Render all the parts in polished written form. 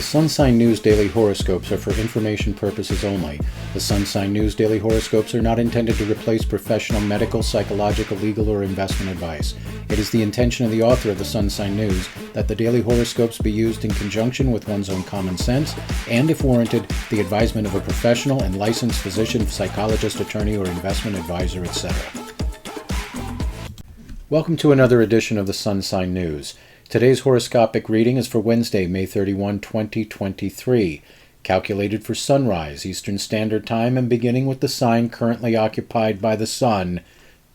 The Sun Sign News Daily Horoscopes are for information purposes only. The Sun Sign News Daily Horoscopes are not intended to replace professional medical, psychological, legal, or investment advice. It is the intention of the author of the Sun Sign News that the daily horoscopes be used in conjunction with one's own common sense and, if warranted, the advisement of a professional and licensed physician, psychologist, attorney, or investment advisor, etc. Welcome to another edition of the Sun Sign News. Today's horoscopic reading is for Wednesday, May 31, 2023, calculated for sunrise, Eastern Standard Time, and beginning with the sign currently occupied by the sun,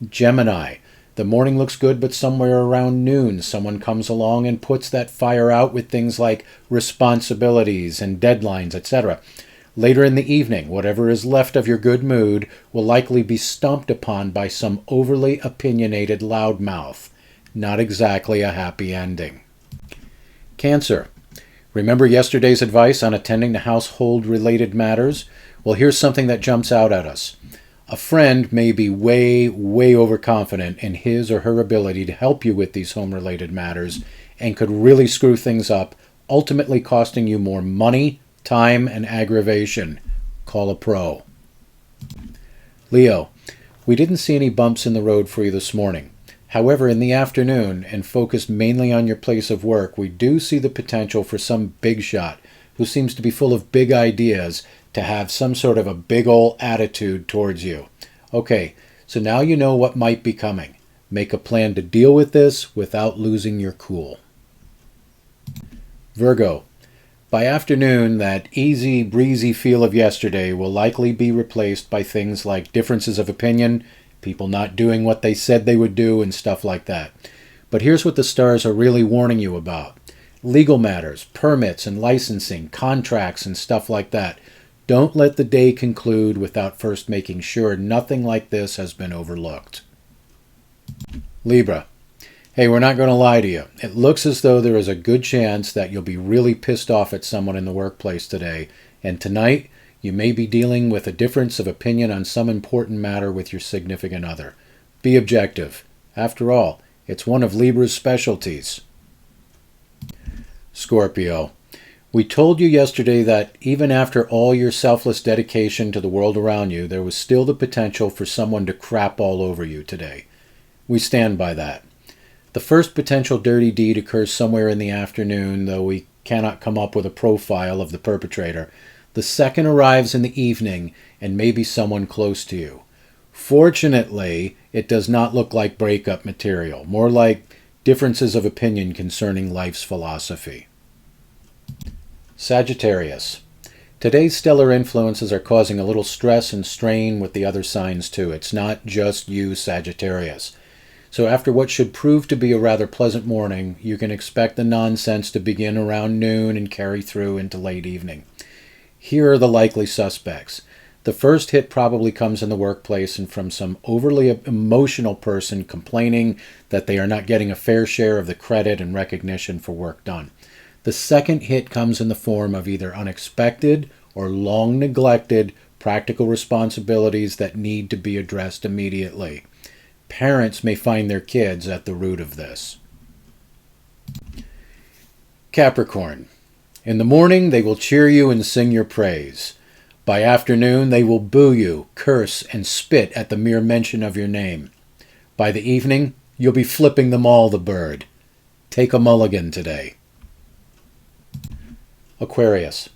Gemini. The morning looks good, but somewhere around noon, someone comes along and puts that fire out with things like responsibilities and deadlines, etc. Later in the evening, whatever is left of your good mood will likely be stomped upon by some overly opinionated loudmouth. Not exactly a happy ending. Cancer. Remember yesterday's advice on attending to household-related matters? Well, here's something that jumps out at us. A friend may be way overconfident in his or her ability to help you with these home-related matters and could really screw things up, ultimately costing you more money, time, and aggravation. Call a pro. Leo. We didn't see any bumps in the road for you this morning. However, in the afternoon, and focused mainly on your place of work, we do see the potential for some big shot who seems to be full of big ideas to have some sort of a big ol' attitude towards you. Okay, so now you know what might be coming. Make a plan to deal with this without losing your cool. Virgo. By afternoon, that easy breezy feel of yesterday will likely be replaced by things like differences of opinion, people not doing what they said they would do, and stuff like that. But here's what the stars are really warning you about. Legal matters, permits and licensing, contracts and stuff like that. Don't let the day conclude without first making sure nothing like this has been overlooked. Libra. Hey, we're not going to lie to you. It looks as though there is a good chance that you'll be really pissed off at someone in the workplace today, and tonight you may be dealing with a difference of opinion on some important matter with your significant other. Be objective. After all, it's one of Libra's specialties. Scorpio. We told you yesterday that even after all your selfless dedication to the world around you, there was still the potential for someone to crap all over you today. We stand by that. The first potential dirty deed occurs somewhere in the afternoon, though we cannot come up with a profile of the perpetrator. The second arrives in the evening and may be someone close to you. Fortunately, it does not look like breakup material, more like differences of opinion concerning life's philosophy. Sagittarius. Today's stellar influences are causing a little stress and strain with the other signs too. It's not just you, Sagittarius. So after what should prove to be a rather pleasant morning, you can expect the nonsense to begin around noon and carry through into late evening. Here are the likely suspects. The first hit probably comes in the workplace and from some overly emotional person complaining that they are not getting a fair share of the credit and recognition for work done. The second hit comes in the form of either unexpected or long neglected practical responsibilities that need to be addressed immediately. Parents may find their kids at the root of this. Capricorn. In the morning, they will cheer you and sing your praise. By afternoon, they will boo you, curse, and spit at the mere mention of your name. By the evening, you'll be flipping them all the bird. Take a mulligan today. Aquarius.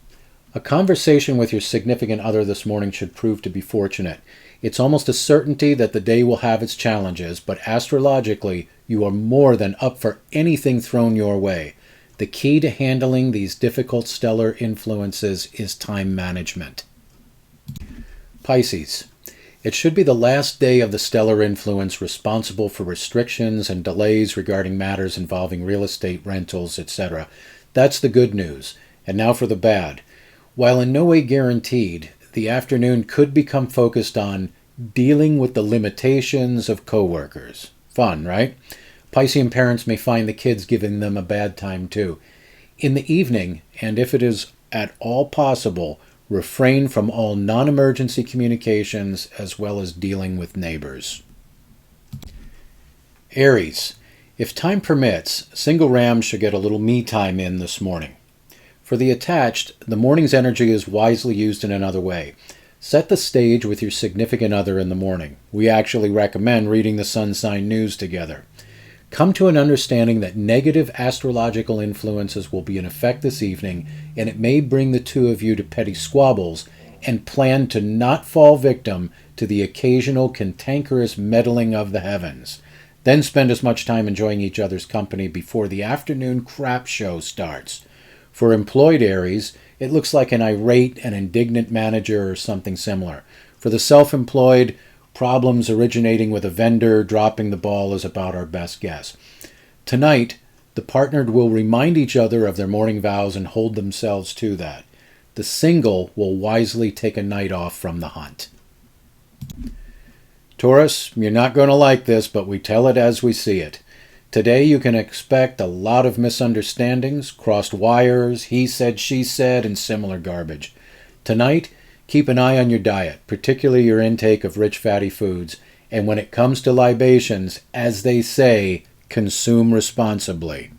A conversation with your significant other this morning should prove to be fortunate. It's almost a certainty that the day will have its challenges, but astrologically, you are more than up for anything thrown your way. The key to handling these difficult stellar influences is time management. Pisces. It should be the last day of the stellar influence responsible for restrictions and delays regarding matters involving real estate, rentals, etc. That's the good news. And now for the bad. While in no way guaranteed, the afternoon could become focused on dealing with the limitations of coworkers. Fun, right? Piscean parents may find the kids giving them a bad time too. In the evening, and if it is at all possible, refrain from all non-emergency communications as well as dealing with neighbors. Aries. If time permits, single Rams should get a little me time in this morning. For the attached, the morning's energy is wisely used in another way. Set the stage with your significant other in the morning. We actually recommend reading the sun sign news together. Come to an understanding that negative astrological influences will be in effect this evening, and it may bring the two of you to petty squabbles, and plan to not fall victim to the occasional cantankerous meddling of the heavens. Then spend as much time enjoying each other's company before the afternoon crap show starts. For employed Aries, it looks like an irate and indignant manager or something similar. For the self-employed, problems originating with a vendor dropping the ball is about our best guess. Tonight, the partnered will remind each other of their morning vows and hold themselves to that. The single will wisely take a night off from the hunt. Taurus, you're not going to like this, but we tell it as we see it. Today you can expect a lot of misunderstandings, crossed wires, he said, she said, and similar garbage. Tonight, keep an eye on your diet, particularly your intake of rich fatty foods, and when it comes to libations, as they say, consume responsibly.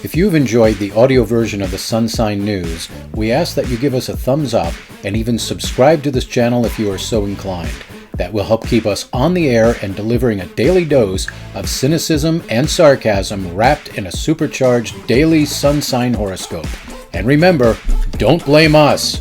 If you've enjoyed the audio version of the Sun Sign News, we ask that you give us a thumbs up and even subscribe to this channel if you are so inclined. That will help keep us on the air and delivering a daily dose of cynicism and sarcasm wrapped in a supercharged daily sun sign horoscope. And remember, don't blame us.